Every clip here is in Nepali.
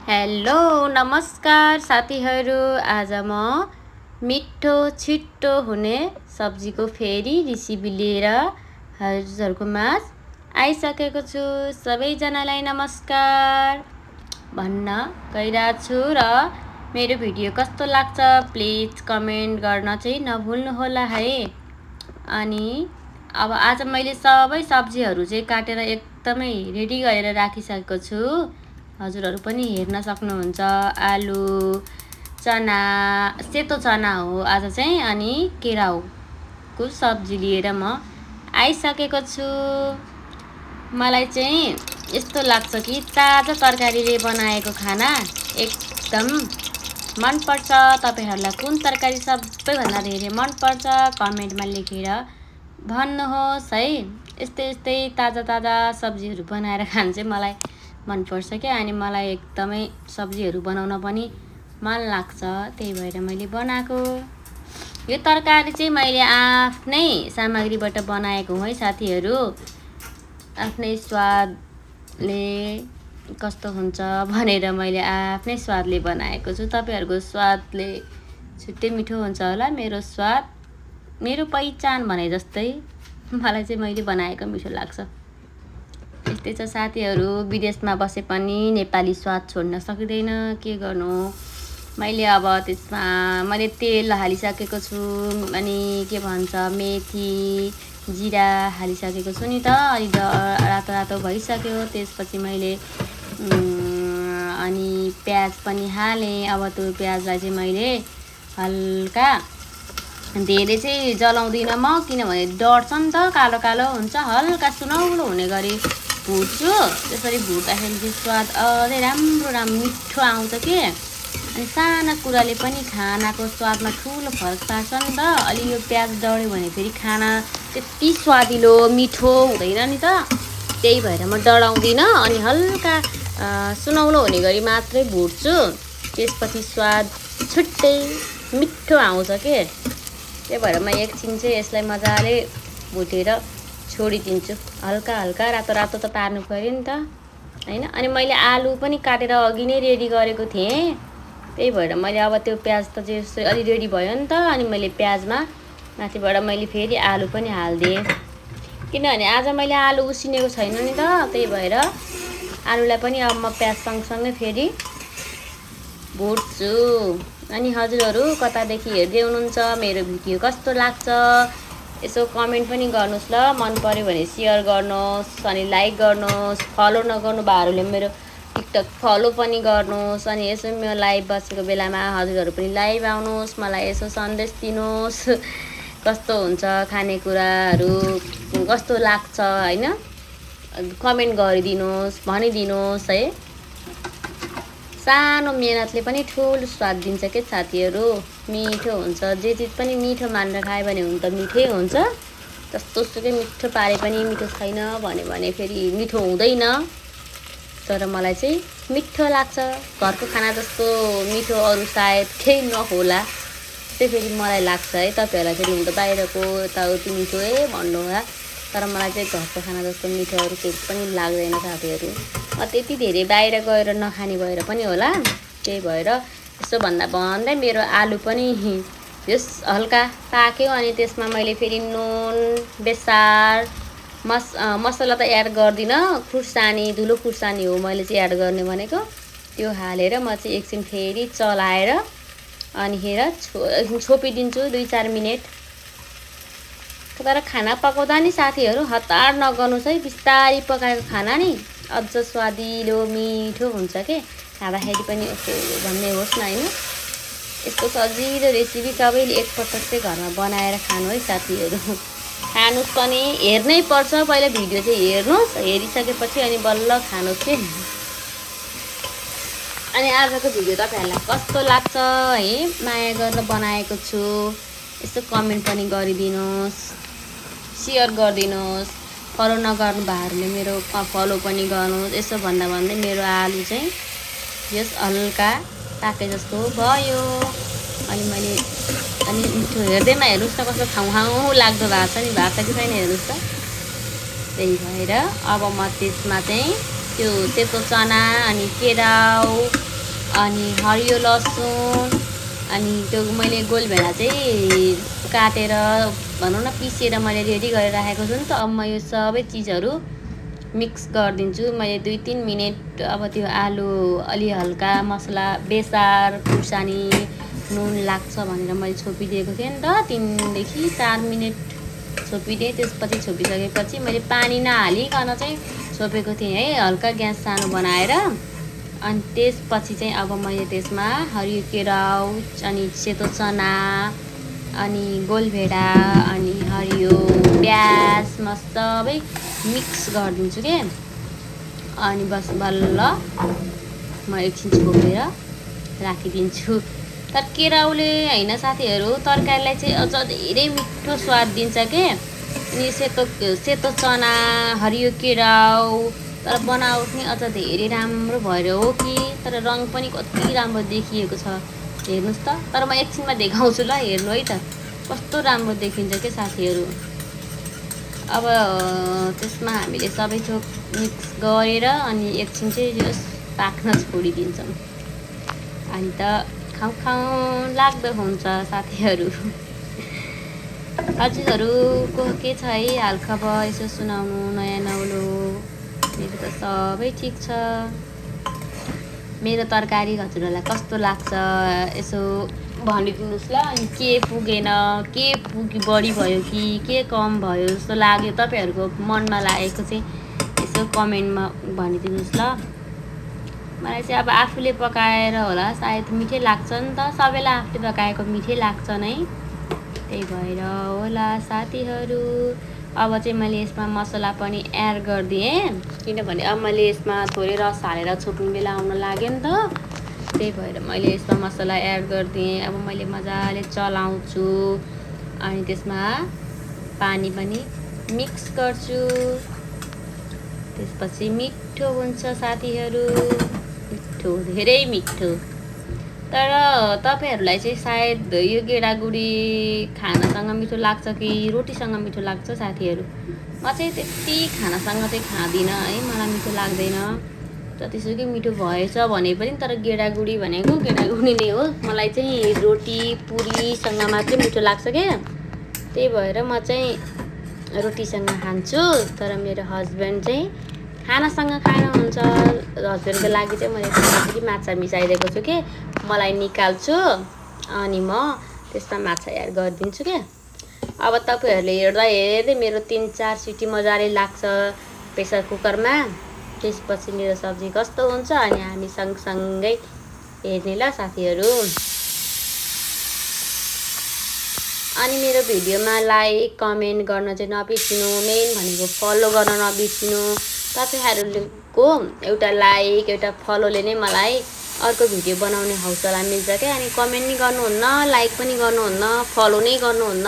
हेलो नमस्कार साथीहरू। आज म मिठो छिटो हुने सब्जीको फेरि रेसिपी लिएर हजुरहरूको माझ आइसकेको छु। सबैजनालाई नमस्कार भन्न गइरहेको छु र मेरो भिडियो कस्तो लाग्छ प्लिज कमेन्ट गर्न चाहिँ नभुल्नुहोला है। अनि अब आज मैले सबै सब्जीहरू चाहिँ काटेर एकदमै रेडी गरेर राखिसकेको छु। हजुरहरू पनि हेर्न सक्नुहुन्छ। आलु, चना, सेतो चना हो आज चाहिँ, अनि केराउको सब्जी लिएर म आइसकेको छु। मलाई चाहिँ यस्तो लाग्छ कि ताजा तरकारीले बनाएको खाना एकदम मनपर्छ। तपाईहरुलाई कुन तरकारी सबैभन्दा धेरै मनपर्छ कमेन्टमा लेखेर भन्नुहोस् है। यस्तै ताजा सब्जीहरू बनाएर खान चाहिँ मलाई मनपर्छ क्या। अनि मलाई एकदमै सब्जीहरू बनाउन पनि मन लाग्छ, त्यही भएर मैले बनाएको। यो तरकारी चाहिँ मैले आफ्नै सामग्रीबाट बनाएको है साथीहरू। आफ्नै स्वादले कस्तो हुन्छ भनेर मैले आफ्नै स्वादले बनाएको छु। तपाईहरुको स्वादले छुट्टै मिठो हुन्छ होला। मेरो स्वाद मेरो पहिचान भने जस्तै मलाई चाहिँ मैले बनाएको मिठो लाग्छ। यस्तै छ साथीहरू। विदेशमा बसे पनि नेपाली स्वाद छोड्न सकिँदैन, के गर्नु। मैले अब त्यसमा मैले तेल हालिसकेको छु, अनि के भन्छ मेथी जिरा हालिसकेको छु नि त। अलि रातो भइसक्यो। त्यसपछि मैले अनि प्याज पनि हालेँ। अब त्यो प्याजलाई चाहिँ मैले हल्का धेरै चाहिँ जलाउँदिनँ म, किनभने डढ्छ नि त, कालो कालो हुन्छ। हल्का सुनौलो हुने गरी भुट्छु। त्यसरी भुट्दाखेरि चाहिँ स्वाद अझै राम्रो मिठो आउँछ के। अनि साना कुराले पनि खानाको स्वादमा ठुलो फरक पार्छ नि त। अलि यो प्याज डढ्यो भने फेरि खाना त्यति स्वादिलो मिठो हुँदैन नि त। त्यही भएर म डढाउँदिनँ, अनि हल्का सुनौलो हुने गरी मात्रै भुट्छु। त्यसपछि स्वाद छुट्टै मिठो आउँछ के। त्यही भएर म एकछिन चाहिँ यसलाई मजाले भुटेर छोडिदिन्छु। हल्का रातो त पार्नु पर्यो नि त हैन। अनि मैले आलु पनि काटेर अघि नै रेडी गरेको थिएँ। त्यही भएर मैले अब त्यो प्याज त जस्तै अलि रेडी भयो नि त, अनि मैले प्याजमा माथिबाट मैले फेरि आलु पनि हाल्दिएँ, किनभने आज मैले आलु उसिनेको छैन नि त। त्यही भएर आलुलाई पनि अब म प्याज सँगसँगै फेरि भुट्छु। अनि हजुरहरू कतादेखि हेर्दै हुनुहुन्छ, मेरो भिडियो कस्तो लाग्छ यसो कमेन्ट पनि गर्नुहोस् ल। मन पर्यो भने सेयर गर्नुहोस्, अनि लाइक गर्नुहोस्। फलो नगर्नु भएकोहरूले मेरो टिकटक फलो पनि गर्नुहोस्। अनि यसो म लाइभ बसेको बेलामा हजुरहरू पनि लाइभ आउनुहोस्, मलाई यसो सन्देश दिनुहोस् कस्तो हुन्छ खानेकुराहरू, कस्तो लाग्छ हैन। कमेन्ट गरिदिनुहोस्, भनिदिनुहोस् है। सानो मेहनतले पनि ठुलो स्वाद दिन्छ के साथीहरू। मिठो हुन्छ। जे चिज पनि मिठो मानेर खायो भने हुन त मिठै हुन्छ। जस्तोसुकै मिठो पारे पनि मिठो छैन भने फेरि मिठो हुँदैन। तर मलाई चाहिँ मिठो लाग्छ। घरको खाना जस्तो मिठो अरू सायद केही नहोला, त्यही फेरि मलाई लाग्छ है। तपाईहरुलाई फेरि हुन त बाहिरको यताउति मिठो भन्नु होला, तर मलाई चाहिँ घरको खाना जस्तो मिठो अरू केही पनि लाग्दैन साथीहरू। त्यति धेरै बाहिर गएर नखाने भएर पनि होला। त्यही भएर यसो भन्दै मेरो आलु पनि यस हल्का पाक्यो। अनि त्यसमा मैले फेरि नुन, बेसार, मसला त एड गर्दिनँ। खुर्सानी, धुलो खुर्सानी हो मैले चाहिँ एड गर्ने भनेको। त्यो हालेर म चाहिँ एकछिन फेरि चलाएर अनि छोपिदिन्छु 2-4 मिनेट। तर खाना पकाउँदा नि साथीहरू हतार नगर्नुहोस् है। बिस्तारै पकाएको खाना नि अझ स्वादिलो मिठो हुन्छ के। खाँदाखेरि पनि भन्ने होस् न हैन। यस्तो सजिलो रेसिपी सबैले एकपटक चाहिँ घरमा बनाएर खानु है साथीहरू। खानुस् पनि, हेर्नै पर्छ। पहिला भिडियो चाहिँ हेर्नुहोस्, हेरिसकेपछि अनि बल्ल खानुहोस् के। अनि आजको भिडियो तपाईहरुलाई कस्तो लाग्छ है, माया गरेर बनाएको छु। यसो कमेन्ट पनि गरिदिनुहोस्, सेयर गरिदिनुहोस्। फलो नगर्नु भएकोहरूले मेरो फलो पनि गर्नुहोस्। यसो भन्दै मेरो आलु चाहिँ यस हल्का पाके जस्तो भयो। अनि मैले मिठो हेर्दैमा हेर्नुहोस् न कस्तो खाउँ लाग्दो भएको छ नि, भएको छ कि छैन हेर्नुहोस् त। त्यही भएर अब म त्यसमा चाहिँ त्यो सेतो चना अनि केराउ अनि हरियो लसुन अनि त्यो मैले गोलभेडा चाहिँ काटेर भनौँ न पिसेर मैले रेडी गरेर राखेको छु नि त। अब म यो सबै चिजहरू मिक्स गरिदिन्छु। मैले 2-3 मिनट अब त्यो आलु अलि हल्का मसला बेसार खुर्सानी नुन लाग्छ भनेर मैले छोपिदिएको थिएँ नि त। 3 देखि 4 मिनट छोपिदिएँ। त्यसपछि छोपिसकेपछि मैले पानी नहालिकन चाहिँ छोपेको थिएँ है, हल्का ग्यास सानो बनाएर। अनि त्यसपछि चाहिँ अब मैले त्यसमा हरियो केराउ अनि सेतो चना अनि गोलभेडा अनि हरियो प्याज म सबै मिक्स गरिदिन्छु के। अनि बस बल्ल म एकछिन छोपेर राखिदिन्छु। तर केराउले होइन साथीहरू, तरकारीलाई चाहिँ अझ धेरै मिठो स्वाद दिन्छ के। अनि सेतो चना हरियो केराउ तर बनावट नि अझ धेरै राम्रो भएर हो कि, तर रङ पनि कति राम्रो देखिएको छ हेर्नुहोस् त। तर म एकछिनमा देखाउँछु ल, हेर्नु है त कस्तो राम्रो देखिन्छ के साथीहरू। अब त्यसमा हामीले सबै थोक मिक्स गरेर अनि एकछिन चाहिँ जस पाक्न छोडिदिन्छौँ। अनि त खाउँ लाग्दो हुन्छ साथीहरू। हजुरहरूको के छ है हालखबर, यसो सुनाउनु नयाँ नौलो। मेरो त सबै ठिक छ। मेरो तरकारी हजुरहरूलाई कस्तो लाग्छ यसो भनिदिनुहोस् ल। अनि के पुगेन, के बढी भयो कि के कम भयो जस्तो लाग्यो तपाईँहरूको मनमा लागेको चाहिँ यसो कमेन्टमा भनिदिनुहोस् ल। मलाई चाहिँ अब आफूले पकाएर होला सायद मिठै लाग्छ नि त, सबैलाई आफूले पकाएको मिठै लाग्छ नै, त्यही भएर होला साथीहरू। अब चाहिँ मैले यसमा मसला पनि एड गरिदिएँ, किनभने अब मैले यसमा थोरै रस हालेर छोप्ने बेला आउन लाग्यो नि त, त्यही भएर मैले यसमा मसला एड गरिदिएँ। अब मैले मजाले चलाउँछु अनि त्यसमा पानी पनि मिक्स गर्छु। त्यसपछि मिठो हुन्छ साथीहरू, मिठो धेरै मिठो। तर तपाईँहरूलाई चाहिँ सायद यो गेडागुडी खानासँग मिठो लाग्छ कि रोटीसँग मिठो लाग्छ साथीहरू। म चाहिँ त्यति खानासँग चाहिँ खाँदिनँ है, मलाई मिठो लाग्दैन। जतिसुकै मिठो भएछ भने पनि, तर गेडागुडी भनेको गेडागुडी नै हो। मलाई चाहिँ रोटी पुरीसँग मात्रै मिठो लाग्छ क्या, त्यही भएर म चाहिँ रोटीसँग खान्छु। तर मेरो हस्बेन्ड चाहिँ खानासँग खानुहुन्छ। हस्बेन्डको लागि चाहिँ मैले त्यसरी माछा मिसाइदिएको छु कि मलाई निकाल्छु अनि म त्यसमा माछा एड गरिदिन्छु क्या। अब तपाईँहरूले हेर्दै मेरो 3-4 सिटी मजाले लाग्छ प्रेसर कुकरमा। त्यसपछि मेरो सब्जी कस्तो हुन्छ अनि हामी सँगसँगै हेर्ने ल साथीहरू। अनि मेरो भिडियोमा लाइक कमेन्ट गर्न चाहिँ नबिर्सिनु, मेन भनेको फलो गर्न नबिर्सिनु। तपाईँहरूको एउटा लाइक एउटा फलोले नै मलाई अर्को भिडियो बनाउने हौसला मिल्छ क्या। अनि कमेन्ट नि गर्नुहुन्न, लाइक पनि गर्नुहुन्न, फलो नै गर्नुहुन्न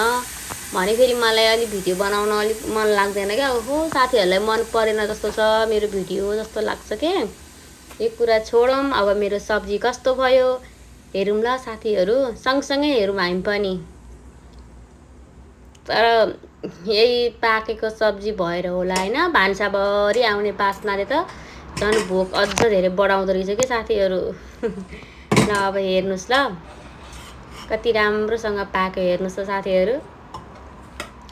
भने फेरि मलाई अलिक भिडियो बनाउन अलिक मन लाग्दैन क्या। ओहो साथीहरूलाई मन परेन जस्तो छ मेरो भिडियो जस्तो लाग्छ क्या। यो कुरा छोडौँ, अब मेरो सब्जी कस्तो भयो हेरौँ ल साथीहरू, सँगसँगै हेरौँ हामी पनि। तर यही पाकेको सब्जी भएर होला होइन, भान्साभरि आउने बास्नाले त झन् भोक अझ धेरै बढाउँदो रहेछ कि साथीहरू। ल अब हेर्नुहोस् ल कति राम्रोसँग पाक्यो, हेर्नुहोस् त साथीहरू।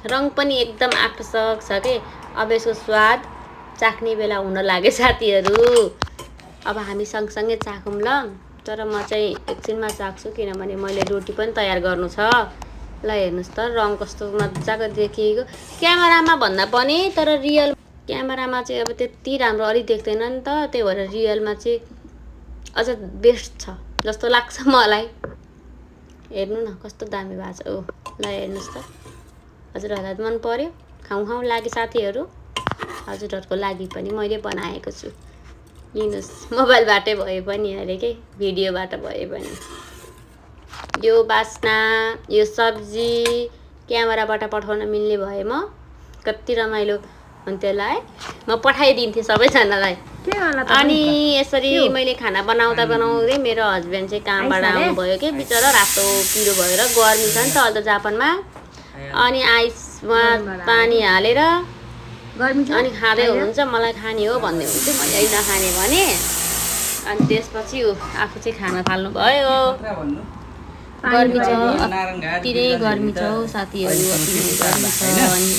रङ पनि एकदम आकर्षक छ कि। अब यसको स्वाद चाख्ने बेला हुन लाग्यो साथीहरू। अब हामी सँगसँगै चाखौँ ल। तर म चाहिँ एकछिनमा चाख्छु किनभने मैले रोटी पनि तयार गर्नु छ। ल हेर्नुहोस् त रङ कस्तो मजाको देखिएको क्यामेरामा भन्दा पनि, तर रियल क्यामेरामा चाहिँ अब त्यति राम्रो अलिक देख्दैन नि त, त्यही भएर रियलमा चाहिँ अझ बेस्ट छ जस्तो लाग्छ मलाई। हेर्नु न कस्तो दामी भएको छ। ओ ल हेर्नुहोस् त, हजुरहरूलाई मन पर्यो, खाउँ लागि साथीहरू। हजुरहरूको लागि पनि मैले बनाएको छु, लिनुहोस्। मोबाइलबाटै भए पनि अरे के भिडियोबाट भए पनि। यो बास्ना यो सब्जी क्यामेराबाट पठाउन मिल्ने भए म कति रमाइलो हुन्थ्यो होला है, म पठाइदिन्थेँ सबैजनालाई। अनि यसरी मैले खाना बनाउँदै मेरो हस्बेन्ड चाहिँ कामबाट आउनुभयो कि बिचरा, रातो पिरो भएर गर्मी छ नि त अहिले जापानमा। अनि आइसमा पानी हालेर अनि खाँदै हुनुहुन्छ। मलाई खाने हो भन्दै हुन्थ्यो, मैले नखाने भने अनि त्यसपछि आफू चाहिँ खाना थाल्नु भयो। गर्मी छ, अति नै गर्मी छ साथीहरू, अति नै गर्मी छ। अनि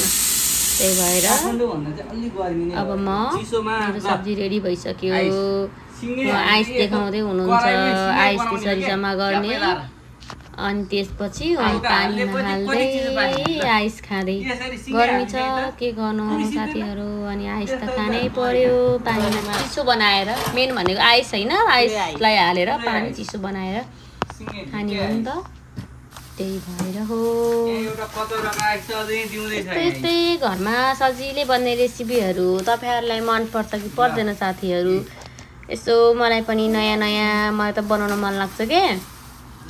त्यही भएर अब मेरो सब्जी रेडी भइसक्यो। आइस देखाउँदै हुनुहुन्छ, आइस त्यसरी जम्मा गर्ने अनि त्यसपछि पानीमा हाल्दै आइस खाँदै। गर्मी छ के गर्नु साथीहरू, अनि आइस त खानै पर्यो। पानीमा चिसो बनाएर, मेन भनेको आइस होइन, आइसलाई हालेर पानी चिसो बनाएर खाने हो नि त, त्यही भएर हो। यस्तै घरमा सजिलै बन्ने रेसिपीहरू तपाईँहरूलाई मनपर्छ कि पर्दैन साथीहरू? यसो मलाई पनि नयाँ नयाँ मलाई त बनाउन मन लाग्छ के।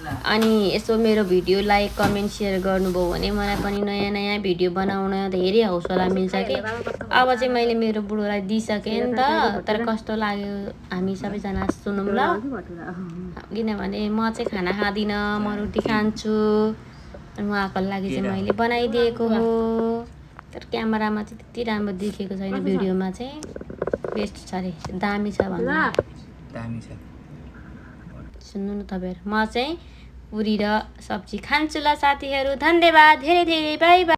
अनि यसो मेरो भिडियो लाइक कमेन्ट सेयर गर्नुभयो भने मलाई पनि नयाँ नयाँ भिडियो बनाउन धेरै हौसला मिल्छ कि। अब चाहिँ मैले मेरो बुढोलाई दिइसकेँ नि त, तर कस्तो लाग्यो हामी सबैजना सुनौँ ल। किनभने म चाहिँ खाना खाँदिनँ, म रोटी खान्छु। उहाँको लागि चाहिँ मैले बनाइदिएको हो, तर क्यामेरामा चाहिँ त्यति राम्रो देखेको छैन, भिडियोमा चाहिँ बेस्ट छ अरे, दामी छ भन्नु। सुन्नु न तपाईँहरू, म चाहिँ पुरी र सब्जी खान्छु ल साथीहरू। धन्यवाद धेरै धेरै, बाई बाई।